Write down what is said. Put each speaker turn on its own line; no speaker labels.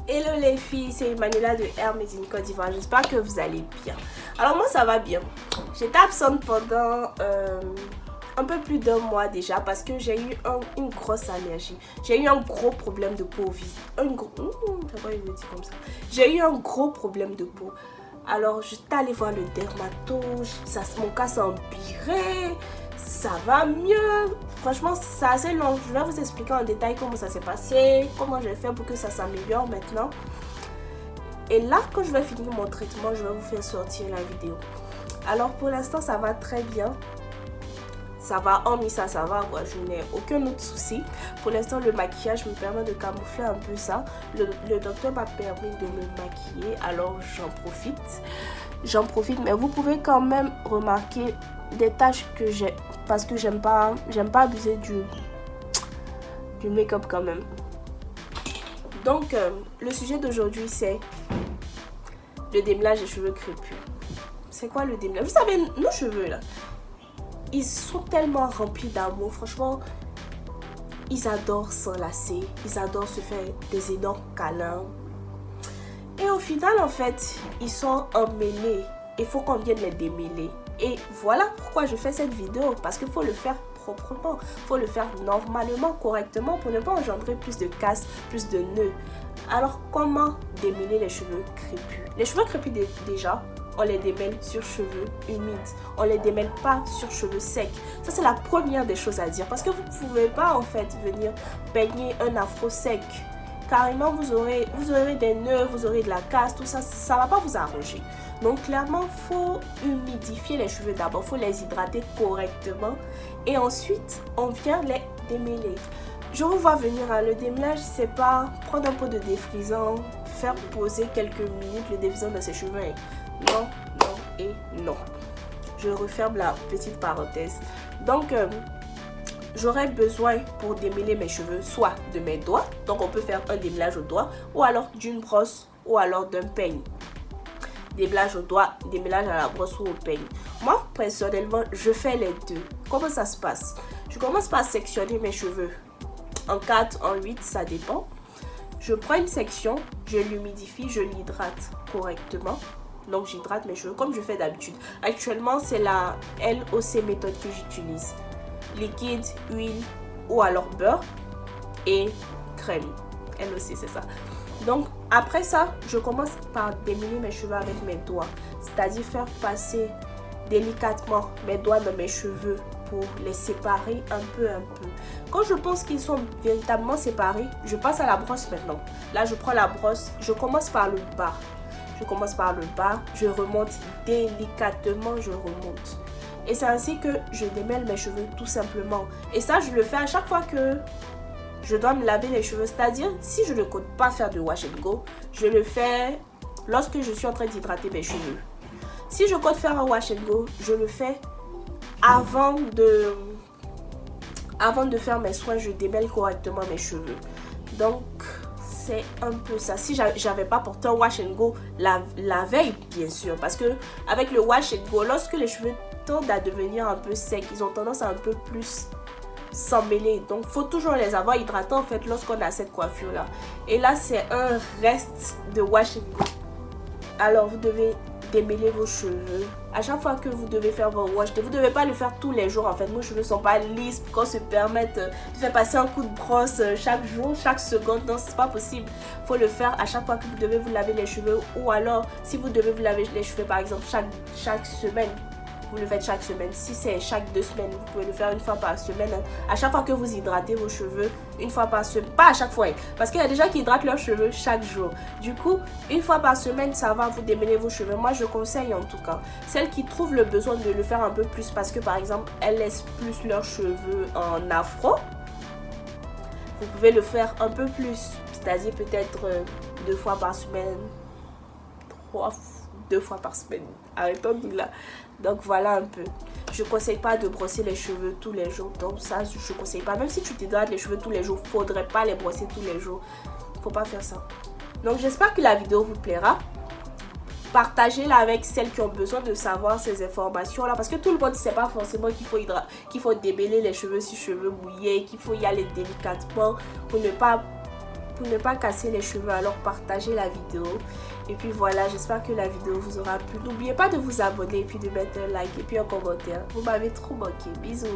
Hello les filles, c'est Emmanuela de Air Made in Côte d'Ivoire. J'espère que vous allez bien. Alors moi ça va bien. J'étais absente pendant un peu plus d'un mois déjà parce que j'ai eu une grosse allergie. J'ai eu un gros problème de peau. J'ai eu un gros problème de peau. Alors j'étais allée voir le dermatologue, mon cas s'est empiré, ça va mieux. Franchement c'est assez long, je vais vous expliquer en détail comment ça s'est passé, comment j'ai fait pour que ça s'améliore maintenant. Et là quand je vais finir mon traitement, je vais vous faire sortir la vidéo. Alors pour l'instant ça va très bien. Ça va, hormis ça, ça va quoi, je n'ai aucun autre souci. Pour l'instant, le maquillage me permet de camoufler un peu ça. Le docteur m'a permis de me maquiller, alors j'en profite. Mais vous pouvez quand même remarquer des taches que j'ai, parce que j'aime pas abuser du make-up quand même. Donc, le sujet d'aujourd'hui, c'est le démêlage des cheveux crépus. C'est quoi le démêlage? Vous savez, nos cheveux là, ils sont tellement remplis d'amour, franchement, ils adorent s'enlacer, ils adorent se faire des énormes câlins. Et au final, en fait, ils sont emmêlés. Il faut qu'on vienne les démêler. Et voilà pourquoi je fais cette vidéo, parce qu'il faut le faire proprement, il faut le faire normalement, correctement, pour ne pas engendrer plus de casse, plus de nœuds. Alors, comment démêler les cheveux crépus? Les cheveux crépus déjà, on les démêle sur cheveux humides. On les démêle pas sur cheveux secs. Ça, c'est la première des choses à dire. Parce que vous ne pouvez pas, en fait, venir peigner un afro sec. Carrément, vous aurez des nœuds, vous aurez de la casse, tout ça. Ça ne va pas vous arranger. Donc, clairement, il faut humidifier les cheveux d'abord. Il faut les hydrater correctement. Et ensuite, on vient les démêler. Je vous vois venir à le démêlage, c'est pas prendre un pot de défrisant, faire poser quelques minutes le défrisant dans ses cheveux. Non, non et non. Je referme la petite parenthèse. Donc, j'aurais besoin pour démêler mes cheveux, soit de mes doigts, donc on peut faire un démêlage au doigt, ou alors d'une brosse, ou alors d'un peigne. Démêlage au doigt, démêlage à la brosse ou au peigne. Moi, personnellement, je fais les deux. Comment ça se passe? Je commence par sectionner mes cheveux. En 4, en 8, ça dépend. Je prends une section, je l'humidifie, je l'hydrate correctement. Donc j'hydrate mes cheveux comme je fais d'habitude. Actuellement c'est la LOC méthode que j'utilise. Liquide, huile ou alors beurre et crème. LOC c'est ça. Donc après ça, je commence par démêler mes cheveux avec mes doigts. C'est-à-dire faire passer délicatement mes doigts dans mes cheveux pour les séparer un peu. Quand je pense qu'ils sont véritablement séparés, je passe à la brosse maintenant. Là je prends la brosse, je commence par le bas. Je remonte délicatement, je remonte. Et c'est ainsi que je démêle mes cheveux tout simplement. Et ça, je le fais à chaque fois que je dois me laver les cheveux. C'est-à-dire, si je ne compte pas faire de wash and go, je le fais lorsque je suis en train d'hydrater mes cheveux. Si je compte faire un wash and go, je le fais avant de faire mes soins, je démêle correctement mes cheveux. Donc, c'est un peu ça. Si j'avais pas porté un wash and go la veille, bien sûr, parce que avec le wash and go, lorsque les cheveux tendent à devenir un peu secs, ils ont tendance à un peu plus s'emmêler. Donc, faut toujours les avoir hydratés en fait lorsqu'on a cette coiffure là. Et là, c'est un reste de wash and go. Alors, vous devez démêler vos cheveux à chaque fois que vous devez faire vos wash. Vous ne devez pas le faire tous les jours en fait. Nos cheveux ne sont pas lisses pour qu'on se permette de faire passer un coup de brosse chaque jour, chaque seconde. Non, c'est pas possible. Il faut le faire à chaque fois que vous devez vous laver les cheveux, ou alors si vous devez vous laver les cheveux par exemple chaque semaine, vous le faites chaque semaine. Si c'est chaque 2 semaines, vous pouvez le faire une fois par semaine. À chaque fois que vous hydratez vos cheveux, une fois par semaine. Pas à chaque fois, parce qu'il y a des gens qui hydratent leurs cheveux chaque jour. Du coup, une fois par semaine, ça va vous démêler vos cheveux. Moi, je conseille en tout cas. Celles qui trouvent le besoin de le faire un peu plus, parce que par exemple, elles laissent plus leurs cheveux en afro. Vous pouvez le faire un peu plus. C'est-à-dire peut-être 2 fois par semaine. 2 fois par semaine. Arrêtons-nous là. Donc voilà un peu. Je ne conseille pas de brosser les cheveux tous les jours. Donc ça, je ne conseille pas. Même si tu t'hydrates les cheveux tous les jours, il ne faudrait pas les brosser tous les jours. Il ne faut pas faire ça. Donc j'espère que la vidéo vous plaira. Partagez-la avec celles qui ont besoin de savoir ces informations-là. Parce que tout le monde ne sait pas forcément qu'il faut démêler les cheveux sur cheveux mouillés, qu'il faut y aller délicatement pour ne pas pour ne pas casser les cheveux, alors partagez la vidéo. Et puis voilà, j'espère que la vidéo vous aura plu. N'oubliez pas de vous abonner et puis de mettre un like et puis un commentaire. Vous m'avez trop manqué. Bisous.